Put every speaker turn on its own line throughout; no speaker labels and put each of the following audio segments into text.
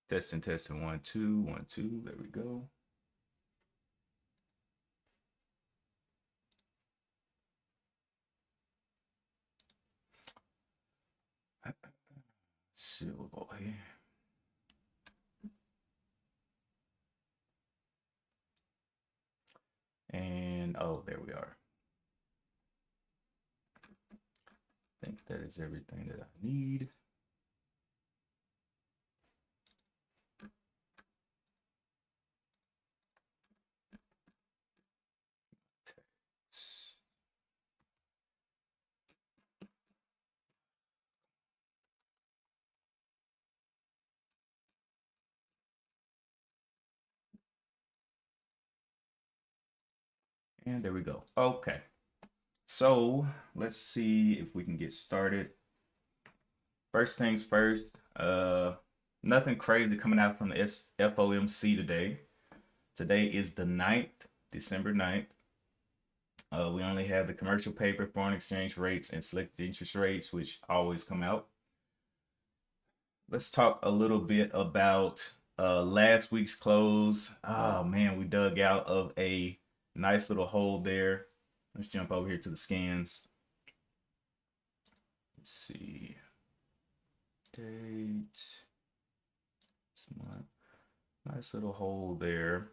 Testing, testing, 1, 2, 1, 2. There we go. Silver boy. And oh, there we are. I think that is everything that I need. And there we go. Okay. So let's see if we can get started. First things first, nothing crazy coming out from the FOMC today. Today is the 9th, December 9th. We only have the commercial paper, foreign exchange rates, and selected interest rates, which always come out. Let's talk a little bit about last week's close. Oh man, we dug out of a nice little hole there. Let's jump over here to the scans. Let's see. Date. Nice little hole there.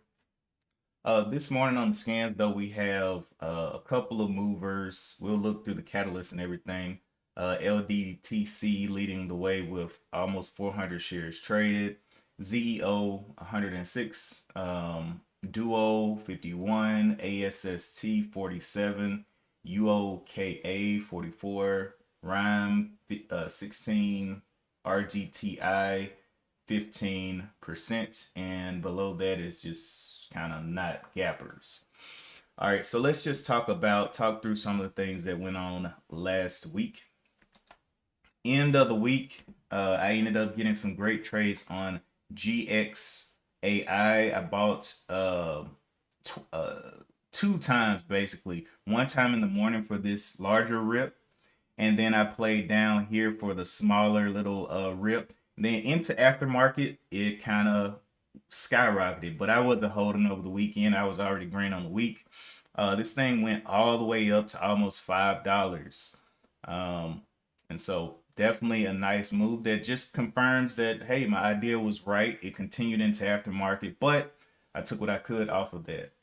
This morning on the scans, though, we have a couple of movers. We'll look through the catalysts and everything. LDTC leading the way with almost 400 shares traded. ZEO 106, Duo 51, ASST 47, UOKA 44, Rhyme 16, RGTI 15%, and below that is just kind of not gappers. All right, so let's just talk through some of the things that went on last week. End of the week, I ended up getting some great trades on GXAI. I bought 2 times basically. One time in the morning for this larger rip, and then I played down here for the smaller little rip. Then into aftermarket, it kind of skyrocketed, but I wasn't holding over the weekend. I was already green on the week. This thing went all the way up to almost $5. And so definitely a nice move that just confirms that, hey, my idea was right. It continued into aftermarket, but I took what I could off of that.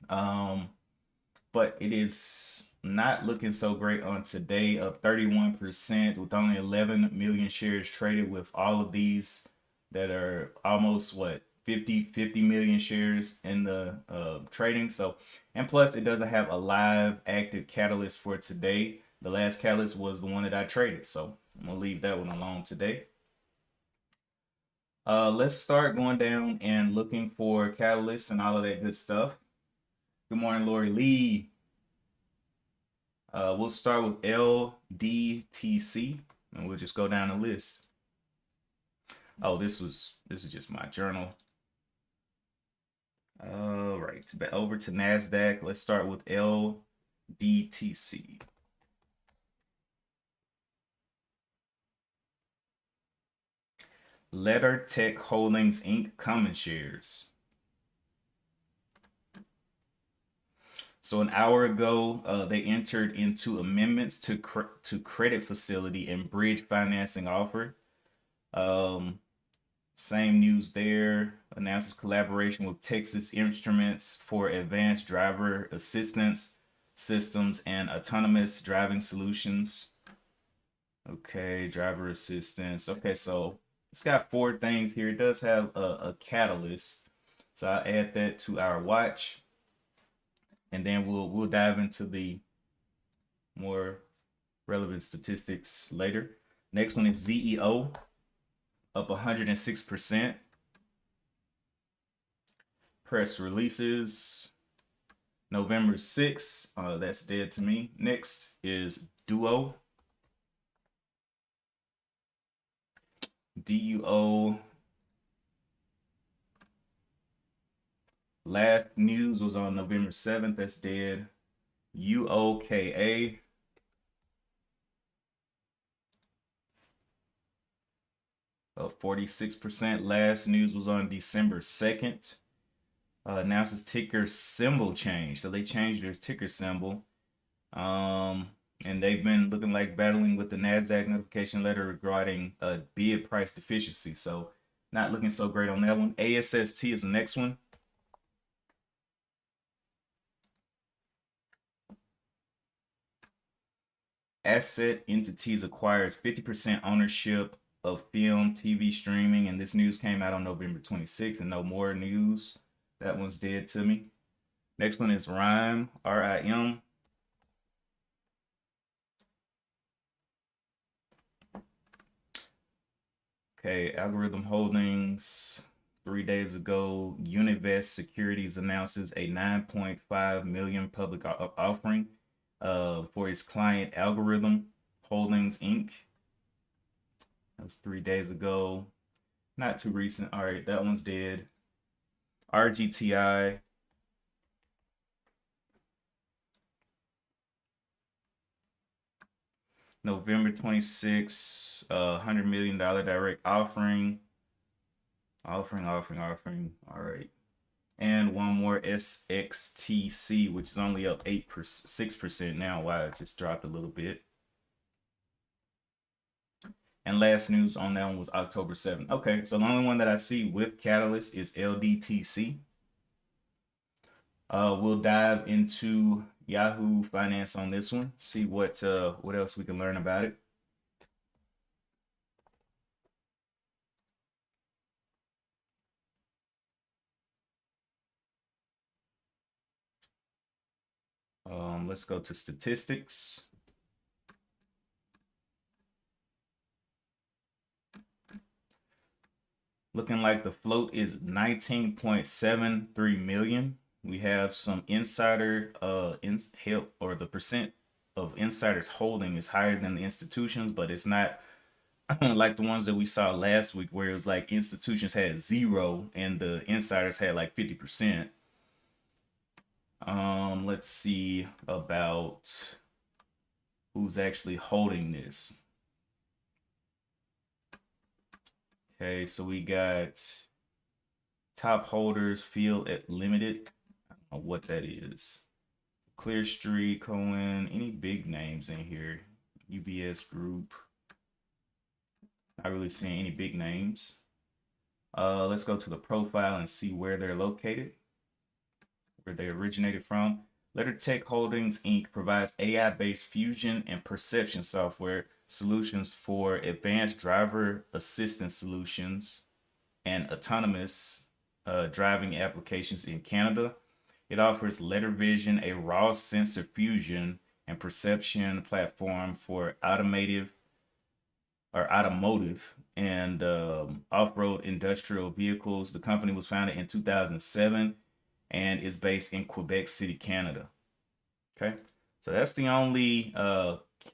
But it is not looking so great on today, up 31% with only 11 million shares traded, with all of these that are almost what 50 million shares in the trading. So, and plus it doesn't have a live active catalyst for today. The last catalyst was the one that I traded, so I'm gonna leave that one alone today. Let's start going down and looking for catalysts and all of that good stuff. Good morning, Lori Lee. We'll start with LDTC, and we'll just go down the list. Oh, this is just my journal. All right, over to NASDAQ. Let's start with LDTC. Letter Tech Holdings Inc. common shares. So an hour ago, they entered into amendments to credit facility and bridge financing offer. Same news there. Announces collaboration with Texas Instruments for advanced driver assistance systems and autonomous driving solutions. Okay, driver assistance. Okay, so it's got 4 things here. It does have a catalyst, so I'll add that to our watch, and then we'll dive into the more relevant statistics later. Next one is ZEO, up 106%. Press releases, November 6th. That's dead to me. Next is Duo. DUO. Last news was on November 7th. That's dead. UOKA. up 46%. Last news was on December 2nd. Announces ticker symbol change. So they changed their ticker symbol. And they've been looking like battling with the NASDAQ notification letter regarding bid price deficiency. So not looking so great on that one. ASST is the next one. Asset Entities acquires 50% ownership of film, TV streaming, and this news came out on November 26th, and no more news. That one's dead to me. Next one is RIM, RIM. Okay, Algorithm Holdings. 3 days ago, Univest Securities announces a 9.5 million public offering for its client Algorithm Holdings Inc. That was 3 days ago. Not too recent. All right, that one's dead. RGTI. November 26th, $100 million direct offering. Offering. All right. And one more SXTC, which is only up 6% now. Wow, it just dropped a little bit. And last news on that one was October 7th. Okay, so the only one that I see with Catalyst is LDTC. We'll dive into Yahoo Finance on this one, see what else we can learn about it. Let's go to statistics. Looking like the float is 19.73 million. We have some insider help, or the percent of insiders holding is higher than the institutions, but it's not like the ones that we saw last week where it was like institutions had 0 and the insiders had like 50%. Let's see about who's actually holding this. Okay, so we got top holders, Field at Limited. I don't know what that is. Clear Street, Cohen, any big names in here? UBS Group. Not really seeing any big names. Let's go to the profile and see where they're located, where they originated from. LetterTech Holdings Inc. provides AI-based fusion and perception software solutions for advanced driver assistance solutions and autonomous driving applications in Canada. It offers LetterVision, a raw sensor fusion and perception platform for automotive and off-road industrial vehicles. The company was founded in 2007 and is based in Quebec City, Canada. Okay, so that's the only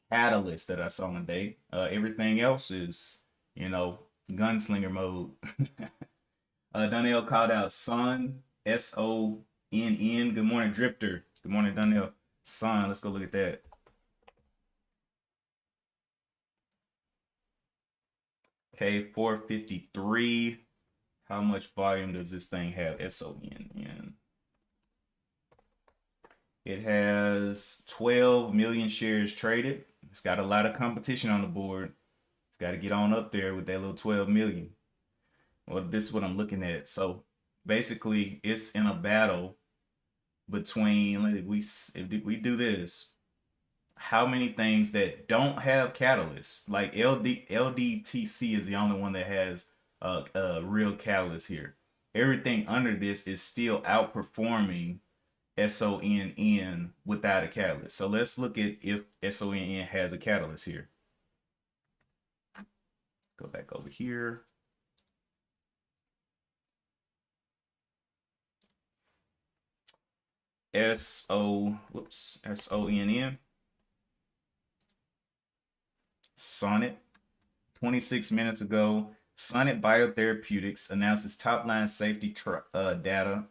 catalyst that I saw today. Everything else is, gunslinger mode. Donnell called out Son, SONN. Good morning, Drifter. Good morning, Donnell. Son, let's go look at that. Okay, 453. How much volume does this thing have? SONN. It has 12 million shares traded. It's got a lot of competition on the board. It's got to get on up there with that little 12 million. Well, this is what I'm looking at. So basically, it's in a battle between, if we do this, how many things that don't have catalysts, like LDTC is the only one that has a real catalyst here. Everything under this is still outperforming SONN without a catalyst. So let's look at if SONN has a catalyst here. Go back over here. SONN. Sonnet. 26 minutes ago, Sonnet Biotherapeutics announces top-line safety data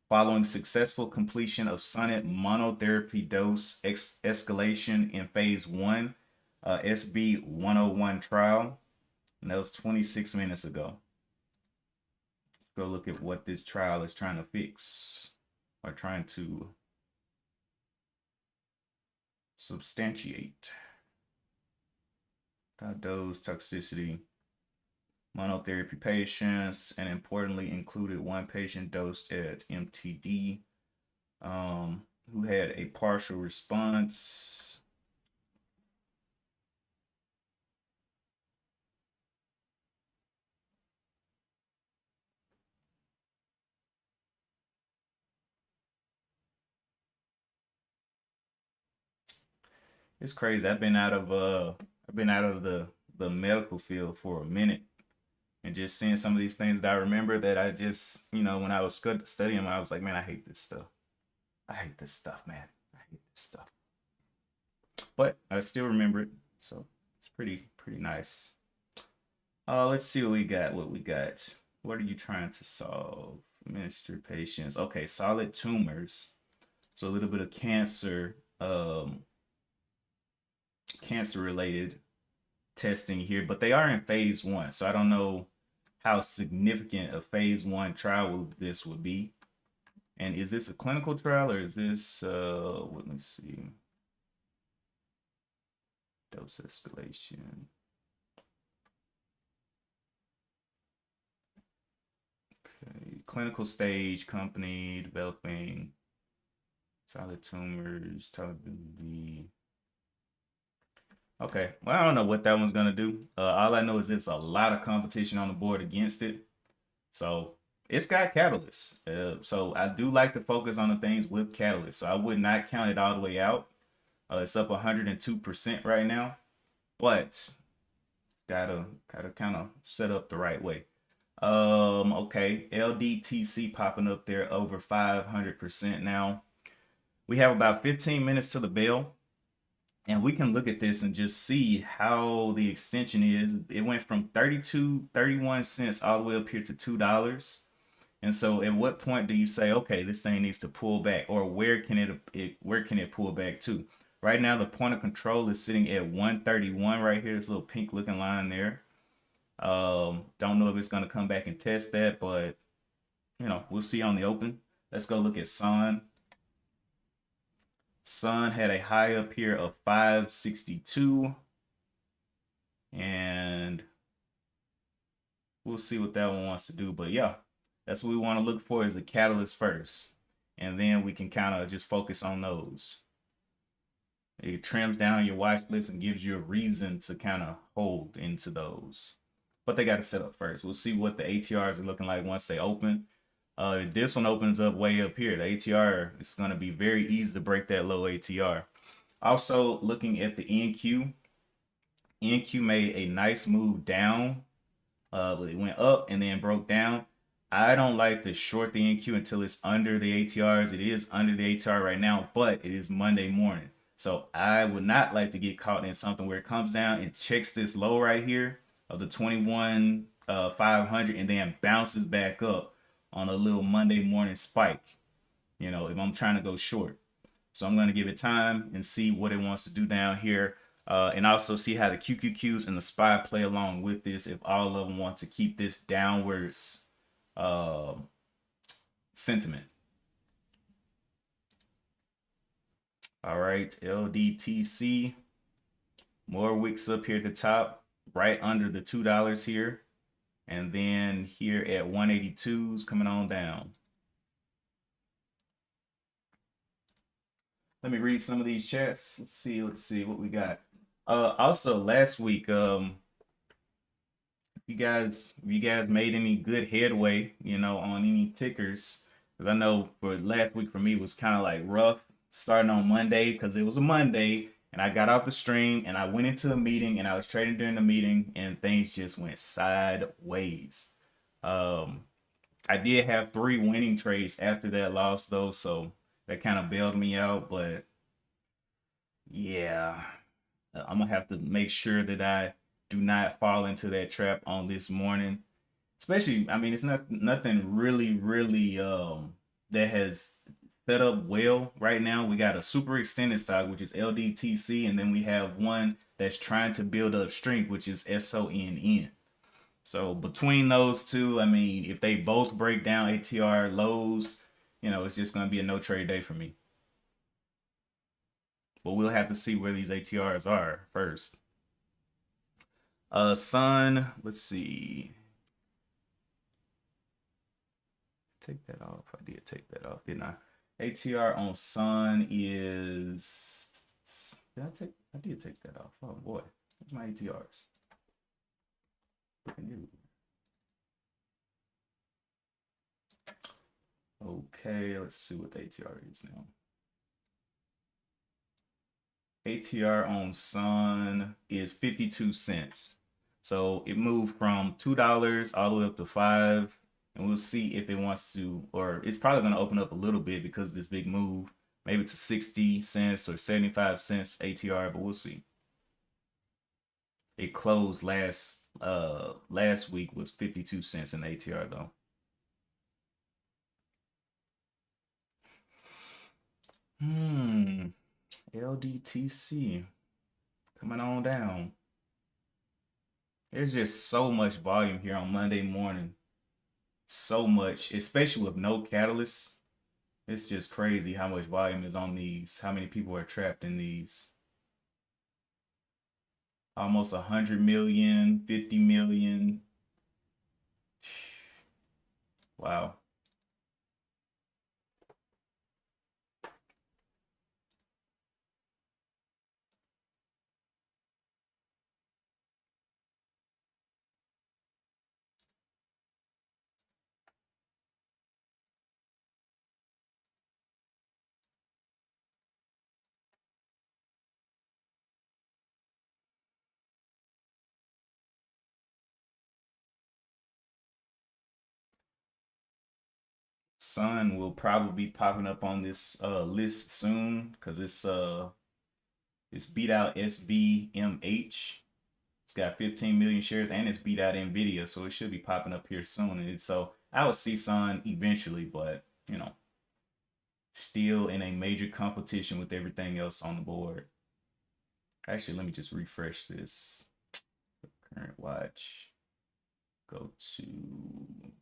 following successful completion of Sonnet monotherapy dose escalation in phase 1 SB101 trial. And that was 26 minutes ago. Let's go look at what this trial is trying to fix or trying to substantiate. Dose toxicity, monotherapy patients, and importantly included one patient dosed at MTD who had a partial response. It's crazy. I've been out of the medical field for a minute, and just seeing some of these things that I remember that I just, when I was studying, I was like, man, I hate this stuff. I hate this stuff, man. I hate this stuff. But I still remember it, so it's pretty nice. Let's see what we got. What are you trying to solve? Administer patients. Okay, solid tumors. So a little bit of cancer, cancer related testing here, but they are in phase 1. So I don't know how significant a phase 1 trial this would be. And is this a clinical trial or is this, let me see. Dose escalation. Okay, clinical stage company developing solid tumors, tolerability. Okay, well, I don't know what that one's gonna do. All I know is there's a lot of competition on the board against it. So it's got catalysts. So I do like to focus on the things with catalysts. So I would not count it all the way out. It's up 102% right now, but gotta kind of set up the right way. Okay, LDTC popping up there over 500% now. We have about 15 minutes to the bell, and we can look at this and just see how the extension is. It went from 31 cents all the way up here to $2. And so at what point do you say, okay, this thing needs to pull back, or where can it pull back to? Right now, the point of control is sitting at 131 right here, this little pink looking line there. Don't know if it's going to come back and test that, but we'll see on the open. Let's go look at Sun. Sun had a high up here of 562, and we'll see what that one wants to do. But yeah, that's what we want to look for, is a catalyst first, and then we can kind of just focus on those. It trims down your watch list and gives you a reason to kind of hold into those. But they got to set up first. We'll see what the ATRs are looking like once they open. This one opens up way up here. The ATR is going to be very easy to break that low ATR. Also, looking at the NQ, NQ made a nice move down. It went up and then broke down. I don't like to short the NQ until it's under the ATRs. It is under the ATR right now, but it is Monday morning. So I would not like to get caught in something where it comes down and checks this low right here of the 21,500 and then bounces back up on a little Monday morning spike, if I'm trying to go short. So I'm going to give it time and see what it wants to do down here, and also see how the QQQs and the SPY play along with this, if all of them want to keep this downwards sentiment. All right, LDTC, more wicks up here at the top, right under the $2 here. And then here at 182s coming on down. Let me read some of these chats. Let's see what we got. Also last week, if you guys made any good headway, on any tickers, because I know for last week for me was kind of like rough starting on Monday, because it was a Monday and I got off the stream and I went into a meeting and I was trading during the meeting and things just went sideways. I did have 3 winning trades after that loss though, so that kind of bailed me out. But yeah, I'm gonna have to make sure that I do not fall into that trap on this morning. Especially, I mean, it's nothing really that has set up well right now. We got a super extended stock, which is LDTC, and then we have one that's trying to build up strength, which is SONN. So between those two, I mean, if they both break down ATR lows, you know, it's just going to be a no trade day for me. But we'll have to see where these ATRs are first. Sun, let's see. Take that off. I did take that off, didn't I? ATR on Sun is. Did I take? I did take that off. Oh boy, where's my ATRs? Okay, let's see what the ATR is now. ATR on Sun is 52 cents. So it moved from $2 all the way up to 5. And we'll see if it wants to, or it's probably going to open up a little bit because of this big move, maybe to 60 cents or 75 cents ATR, but we'll see. It closed last week with 52 cents in ATR though. LDTC coming on down. There's just so much volume here on Monday morning. So much, especially with no catalyst. It's just crazy how much volume is on these, how many people are trapped in these. Almost 100 million, 50 million. Wow. Sun will probably be popping up on this list soon because it's beat out SVMH. It's got 15 million shares and it's beat out Nvidia, so it should be popping up here soon. And so I would see Sun eventually, but you know, still in a major competition with everything else on the board. Actually, let me just refresh this. Current watch. Go to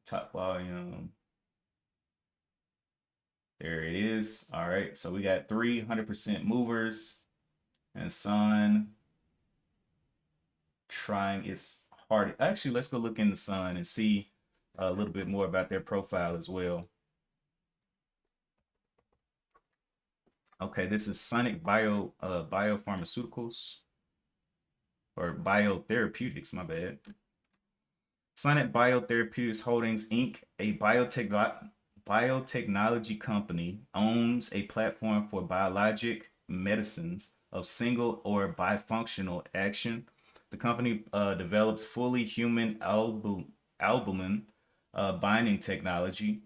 top volume. There it is. All right, so we got 300% movers and Sun trying its hard. Actually, let's go look in the Sun and see a little bit more about their profile as well. Okay, this is Sonic Biopharmaceuticals or Biotherapeutics, my bad. Sonic Biotherapeutics Holdings Inc., a biotechnology company, owns a platform for biologic medicines of single or bifunctional action. The company develops fully human albumin binding technology,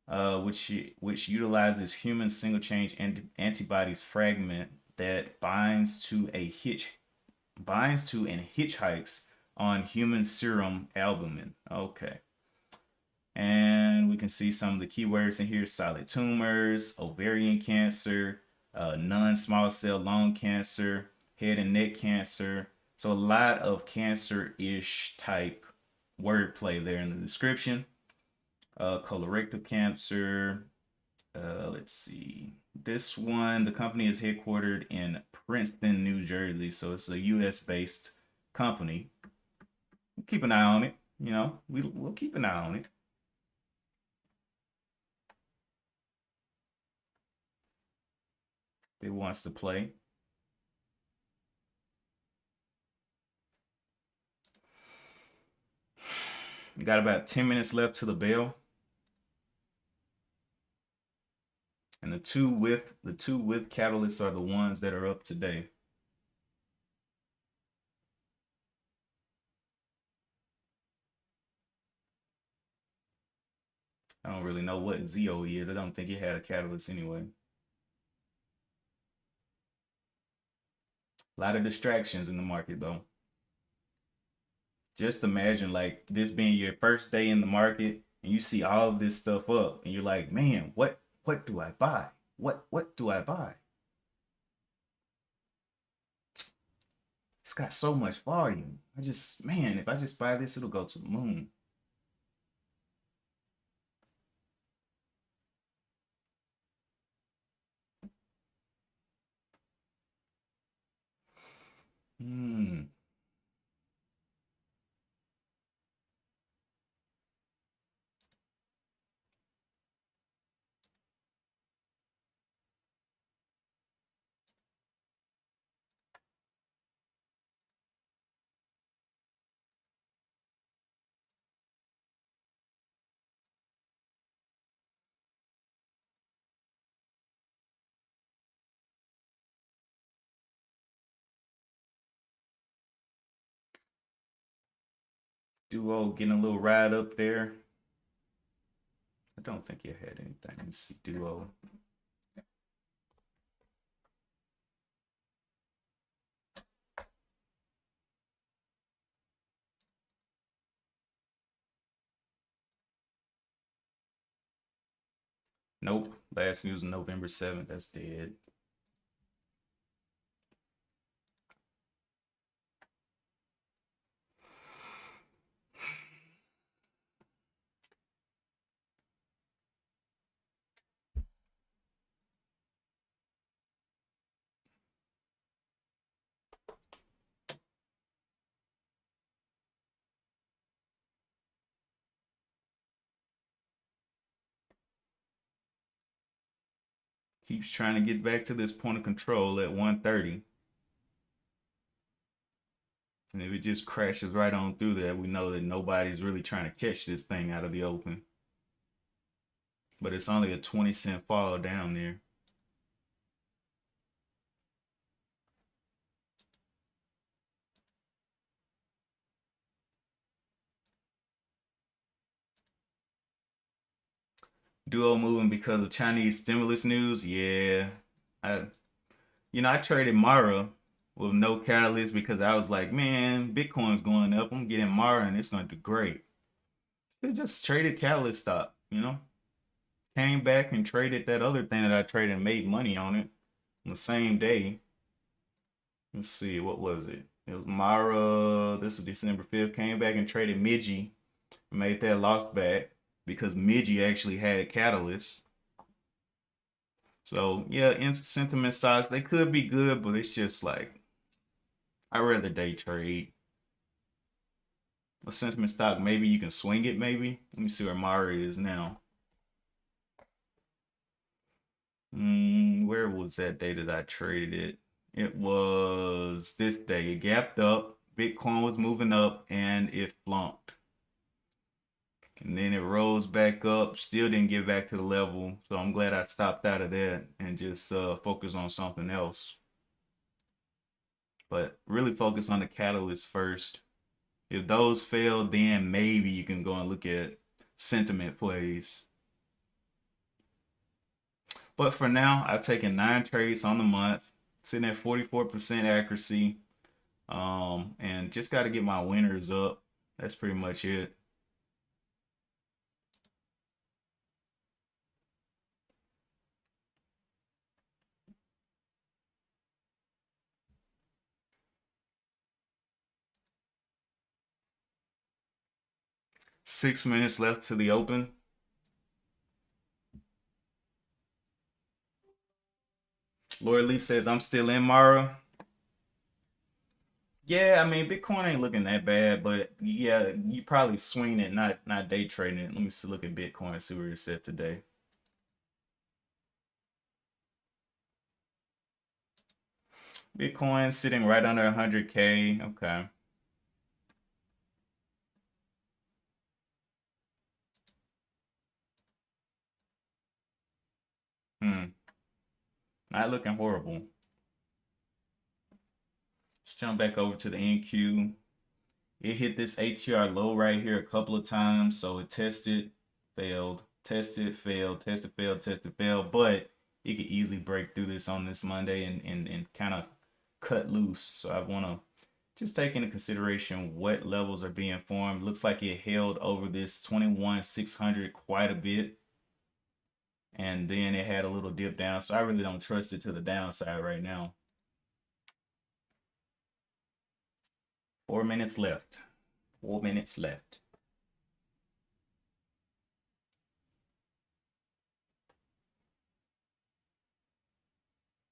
which utilizes human single chain antibodies fragment that binds to and hitchhikes on human serum albumin. Okay. And we can see some of the keywords in here: solid tumors, ovarian cancer, non-small cell lung cancer, head and neck cancer. So a lot of cancer-ish type wordplay there in the description. Colorectal cancer. Let's see. This one, the company is headquartered in Princeton, New Jersey. So it's a US-based company. Keep an eye on it. You know, we'll keep an eye on it. It wants to play. We got about 10 minutes left to the bell. And the two with catalysts are the ones that are up today. I don't really know what ZO is. I don't think it had a catalyst anyway. A lot of distractions in the market though. Just imagine like this being your first day in the market and you see all of this stuff up and you're like, man, what do I buy? What do I buy? It's got so much volume. Man, if I just buy this, it'll go to the moon. Hmm. Duo getting a little ride up there. I don't think it had anything. Let me see. Duo. Nope. Last news November 7th. That's dead. Keeps trying to get back to this point of control at 130. And if it just crashes right on through that, we know that nobody's really trying to catch this thing out of the open. But it's only a 20-cent fall down there. Duo moving because of Chinese stimulus news. Yeah. I traded Mara with no catalyst because I was like, man, Bitcoin's going up. I'm getting Mara and it's going to do great. It just traded catalyst stop. Came back and traded that other thing that I traded and made money on it on the same day. Let's see, what was it? It was Mara. This was December 5th. Came back and traded Miji. Made that loss back because Miji actually had catalyst. So yeah, in sentiment stocks, they could be good, but it's just like I rather day trade. A sentiment stock, maybe you can swing it, maybe. Let me see where Mara is now. Where was that day that I traded it? It was this day. It gapped up. Bitcoin was moving up and it flunked. And then it rose back up. Still didn't get back to the level. So I'm glad I stopped out of that and just focus on something else. But really focus on the catalyst first. If those fail, then maybe you can go and look at sentiment plays. But for now, I've taken 9 trades on the month, sitting at 44% accuracy. And just got to get my winners up. That's pretty much it. Six minutes left to the open. Lord Lee says I'm still in Mara. Yeah, I mean Bitcoin ain't looking that bad, but yeah, you probably swing it, not day trading it. Let me see, look at Bitcoin, see where it's at today. Bitcoin sitting right under 100K. Okay. Hmm. Not looking horrible. Let's jump back over to the NQ. It hit this ATR low right here a couple of times, so it tested, failed, tested, failed, tested, failed, tested, failed, but it could easily break through this on this Monday and kind of cut loose. So I want to just take into consideration what levels are being formed. Looks like it held over this 21,600 quite a bit, and then it had a little dip down. So I really don't trust it to the downside right now. 4 minutes left. 4 minutes left.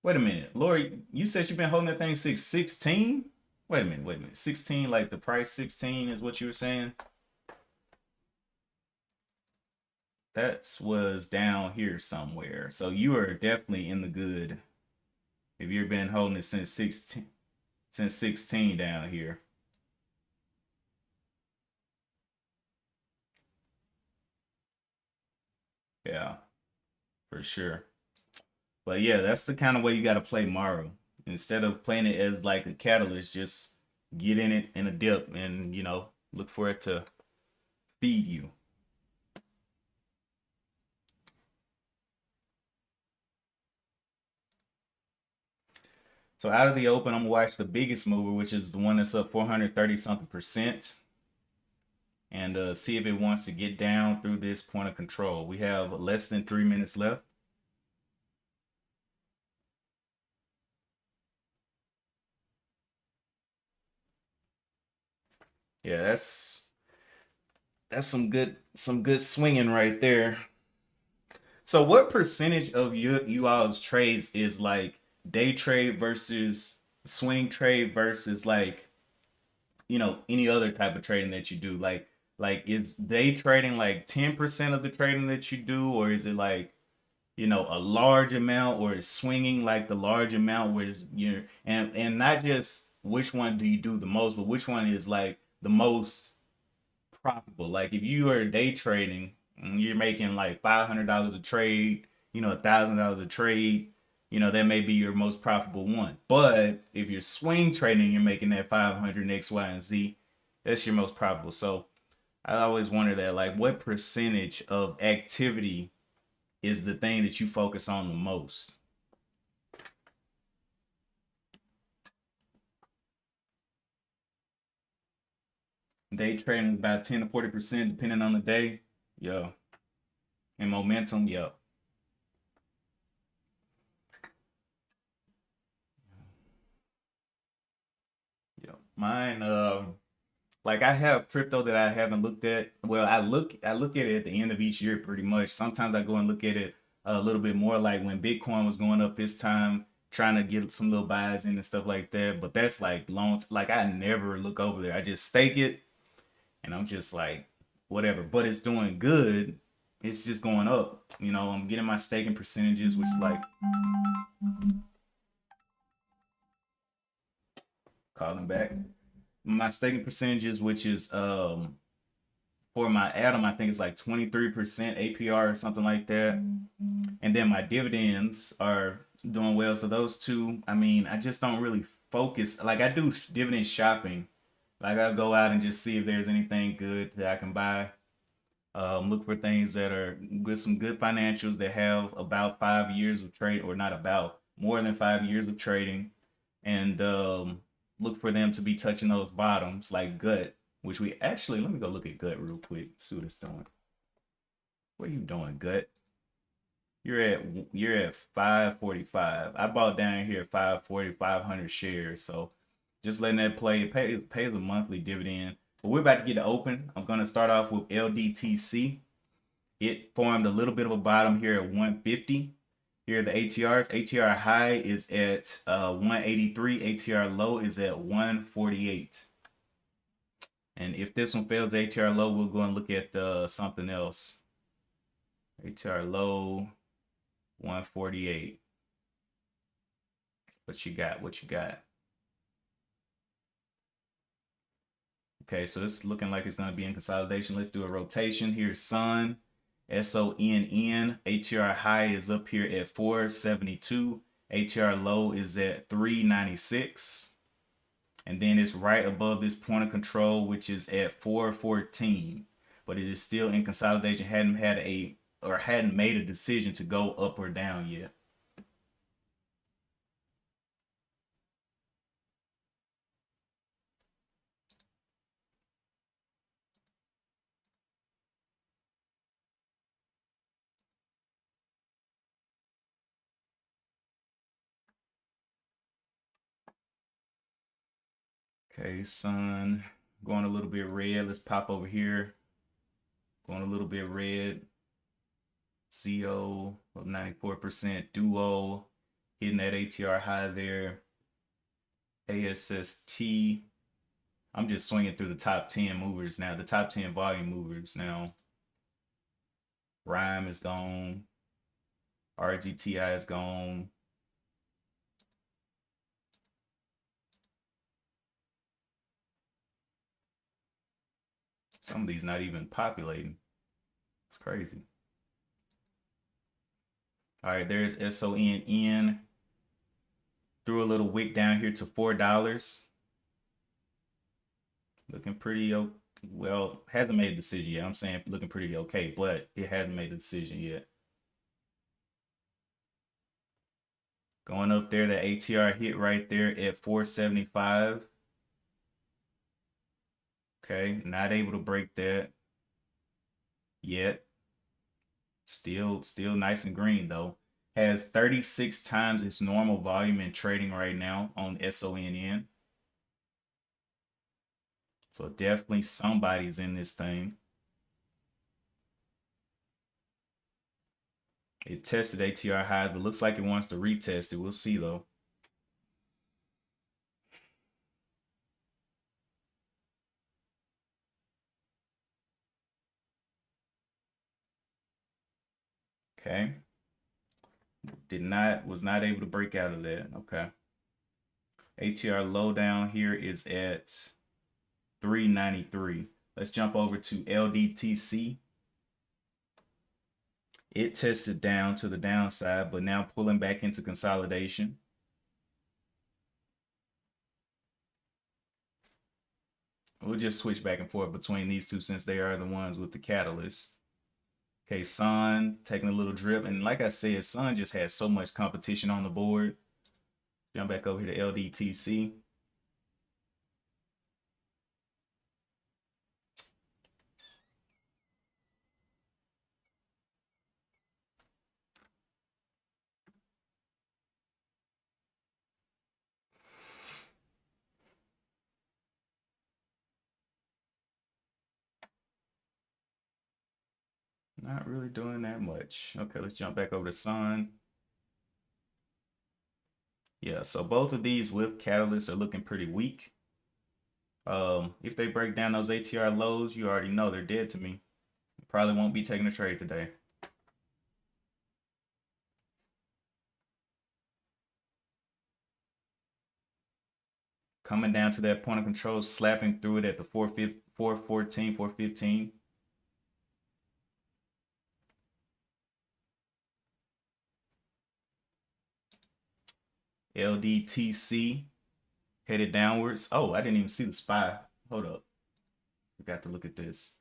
Wait a minute, Lori, you said you've been holding that thing since 16? Wait a minute, wait a minute. 16, like the price 16 is what you were saying? That was down here somewhere. So you are definitely in the good if you've been holding it since 16 down here. Yeah, for sure. But yeah, that's the kind of way you got to play Mario. Instead of playing it as like a catalyst, just get in it in a dip and, look for it to feed you. So out of the open, I'm gonna watch the biggest mover, which is the one that's up 430 something percent, and see if it wants to get down through this point of control. We have less than 3 minutes left. Yeah, that's some good swinging right there. So what percentage of you all's trades is like day trade versus swing trade versus like, any other type of trading that you do? Like is day trading like 10% of the trading that you do, or is it like, a large amount, or is swinging like the large amount where it's, and not just which one do you do the most, but which one is like the most profitable. Like if you are day trading and you're making like $500 a trade, $1,000 a trade, that may be your most profitable one. But if you're swing trading, you're making that 500 X, Y, and Z. That's your most profitable. So I always wonder that, like, what percentage of activity is the thing that you focus on the most? Day trading is about 10 to 40% depending on the day. Yeah. And momentum, yeah. Yeah. Mine, like I have crypto that I haven't looked at. Well, I look at it at the end of each year pretty much. Sometimes I go and look at it a little bit more, like when Bitcoin was going up this time, trying to get some little buys in and stuff like that. But that's like long, like I never look over there. I just stake it and I'm just like, whatever. But it's doing good. It's just going up. I'm getting my staking percentages, which is like, calling back my staking percentages, which is for my Atom, I think it's like 23% APR or something like that. And then my dividends are doing well. So those two, I mean, I just don't really focus. Like I do dividend shopping. Like I go out and just see if there's anything good that I can buy. Look for things that are with some good financials that have about 5 years of trade, or not about, more than 5 years of trading, and look for them to be touching those bottoms like gut, which we actually, let me go look at gut real quick, see what it's doing. What are you doing, gut? You're at 545. I bought down here at 540, 500 shares. So just letting that play. It pays a monthly dividend. But we're about to get it open. I'm gonna start off with LDTC. It formed a little bit of a bottom here at 150. Here are the ATRs. ATR high is at 183. ATR low is at 148. And if this one fails the ATR low, we'll go and look at something else. ATR low 148. What you got? What you got? Okay, so it's looking like it's going to be in consolidation. Let's do a rotation. Here's Sun, SONN. ATR high is up here at 472. ATR low is at 396. And then it's right above this point of control, which is at 414. But it is still in consolidation. Hadn't made a decision to go up or down yet. Okay, sun going a little bit red. Let's pop over here. Going a little bit red. CO of 94%. Duo hitting that ATR high there. ASST. I'm just swinging through the top 10 movers now. The top 10 volume movers now. Rhyme is gone. RGTI is gone. Some of these not even populating. It's crazy. All right, there's SONN. Threw a little wick down here to $4. Looking pretty okay. Well, hasn't made a decision yet. I'm saying looking pretty okay, but it hasn't made a decision yet. Going up there, the ATR hit right there at 475. Okay, not able to break that yet. Still nice and green though. Has 36 times its normal volume in trading right now on SONN. So definitely somebody's in this thing. It tested ATR highs, but looks like it wants to retest it. We'll see though. Okay. Was not able to break out of that. Okay. ATR low down here is at 393. Let's jump over to LDTC. It tested down to the downside, but now pulling back into consolidation. We'll just switch back and forth between these two since they are the ones with the catalyst. Okay, Sun taking a little drip. And like I said, Sun just has so much competition on the board. Jump back over here to LDTC. Not really doing that much. Okay, let's jump back over to Sun. Yeah, so both of these with catalysts are looking pretty weak. If they break down those ATR lows, you already know they're dead to me. Probably won't be taking a trade today. Coming down to that point of control, slapping through it at the 414, 415. LDTC headed downwards. Oh, I didn't even see the SPY. Hold up. Forgot to look at this.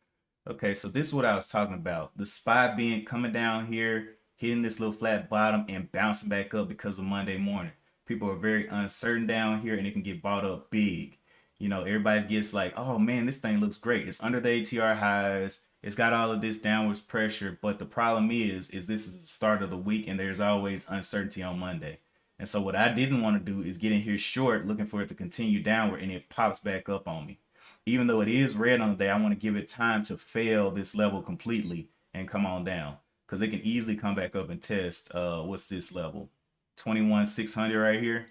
Okay, so this is what I was talking about. The SPY being coming down here, hitting this little flat bottom and bouncing back up because of Monday morning. People are very uncertain down here and it can get bought up big. You know, everybody gets like, oh man, this thing looks great. It's under the ATR highs. It's got all of this downwards pressure. But the problem is this is the start of the week and there's always uncertainty on Monday. And so what I didn't want to do is get in here short, looking for it to continue downward and it pops back up on me. Even though it is red on the day, I want to give it time to fail this level completely and come on down. Because it can easily come back up and test, what's this level? 21,600 right here.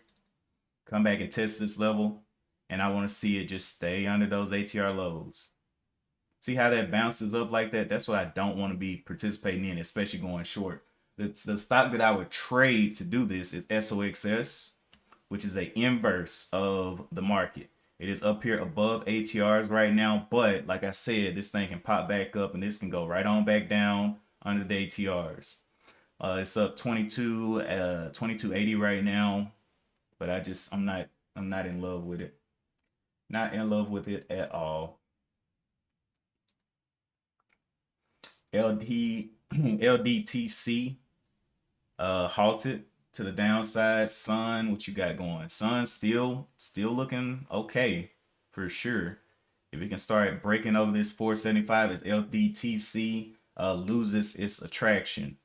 Come back and test this level. And I want to see it just stay under those ATR lows. See how that bounces up like that? That's what I don't want to be participating in, especially going short. The stock that I would trade to do this is SOXS, which is a inverse of the market. It is up here above ATRs right now, but like I said, this thing can pop back up and this can go right on back down under the ATRs. It's up 2280 right now, but I'm not in love with it. Not in love with it at all. LDTC halted to the downside. Sun, what you got going? Sun still looking okay for sure. If it can start breaking over this 475 as LDTC loses its attraction.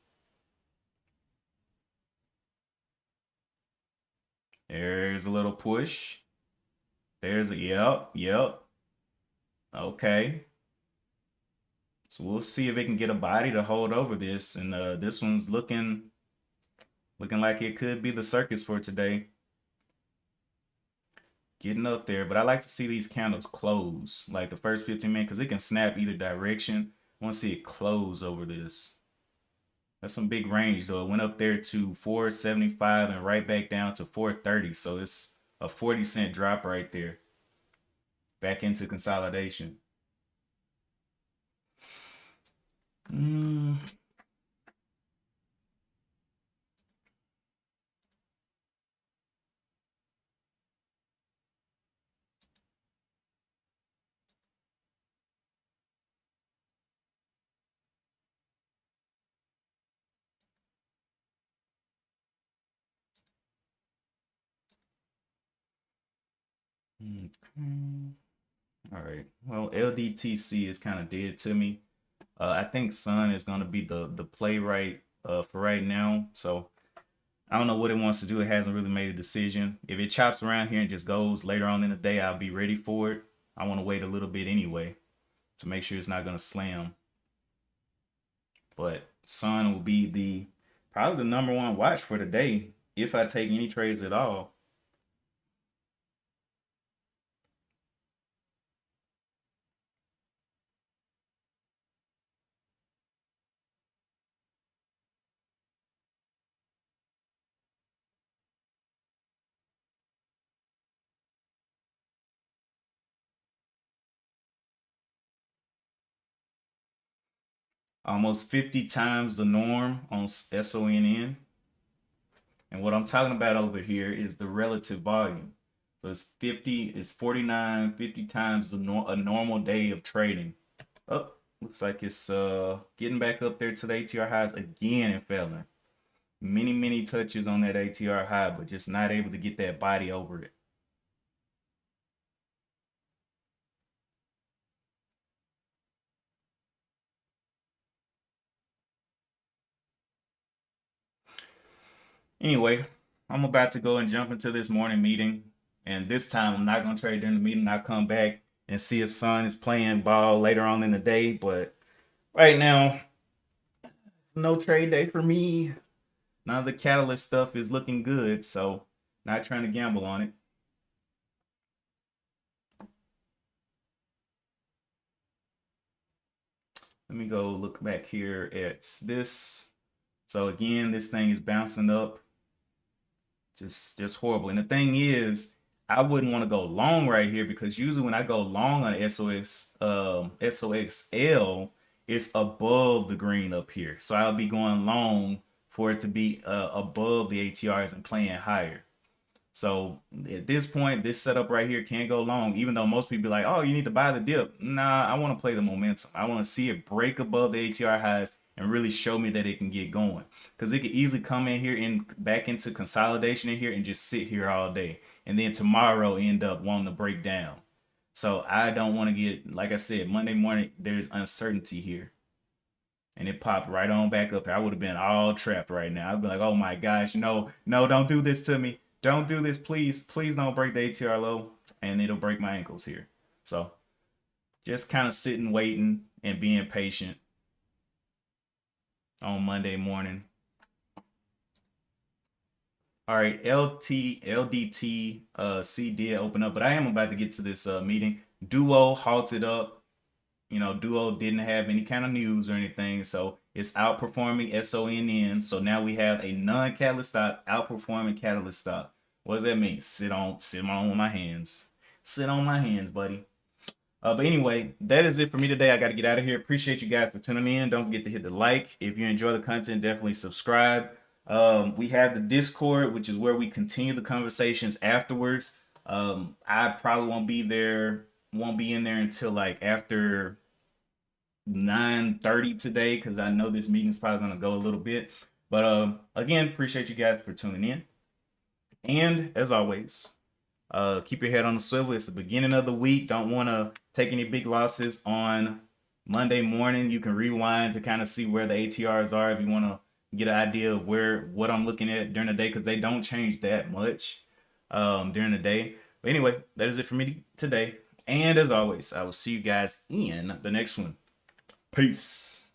There's a little push. There's a, yep. Okay. So we'll see if it can get a body to hold over this. And this one's looking like it could be the circus for today. Getting up there, but I like to see these candles close, like the first 15 minutes, because it can snap either direction. I want to see it close over this. That's some big range, though. It went up there to 475 and right back down to 430. So it's a 40-cent drop right there. Back into consolidation. Okay. All right. Well, LDTC is kind of dead to me. I think Sun is going to be the play right for right now. So I don't know what it wants to do. It hasn't really made a decision. If it chops around here and just goes later on in the day, I'll be ready for it. I want to wait a little bit anyway to make sure it's not going to slam. But Sun will be the probably the number one watch for the day if I take any trades at all. Almost 50 times the norm on SONN. And what I'm talking about over here is the relative volume. So it's 50, it's 49, 50 times a normal day of trading. Oh, looks like it's getting back up there to the ATR highs again and failing. Many touches on that ATR high, but just not able to get that body over it. Anyway, I'm about to go and jump into this morning meeting. And this time I'm not going to trade during the meeting. I'll come back and see if Sun is playing ball later on in the day. But right now, no trade day for me. None of the catalyst stuff is looking good. So not trying to gamble on it. Let me go look back here at this. So again, this thing is bouncing up. Just horrible. And the thing is, I wouldn't want to go long right here because usually when I go long on SOXL, it's above the green up here. So I'll be going long for it to be above the ATRs and playing higher. So at this point, this setup right here can't go long, even though most people be like, oh, you need to buy the dip. Nah, I want to play the momentum. I want to see it break above the ATR highs and really show me that it can get going. Because it could easily come in here and back into consolidation in here and just sit here all day. And then tomorrow end up wanting to break down. So I don't want to get, like I said, Monday morning, there's uncertainty here. And it popped right on back up here. I would have been all trapped right now. I'd be like, oh my gosh, no, don't do this to me. Don't do this, please. Please don't break the ATR low, and it'll break my ankles here. So just kind of sitting, waiting, and being patient on Monday morning. All right, LDT, C did open up, but I am about to get to this meeting. Duo halted up. You know, Duo didn't have any kind of news or anything, so it's outperforming SONN. So now we have a non-catalyst stock outperforming catalyst stock. What does that mean? Sit on my hands. Sit on my hands, buddy. But anyway, that is it for me today. I got to get out of here. Appreciate you guys for tuning in. Don't forget to hit the like. If you enjoy the content, definitely subscribe. We have the Discord, which is where we continue the conversations afterwards. I probably won't be in there until like after 9:30 today because I know this meeting's probably going to go a little bit. But again, appreciate you guys for tuning in. And as always, keep your head on the swivel. It's the beginning of the week. Don't want to take any big losses on Monday morning. You can rewind to kind of see where the ATRs are if you want to get an idea of what I'm looking at during the day because they don't change that much during the day. But anyway, that is it for me today. And as always, I will see you guys in the next one. Peace.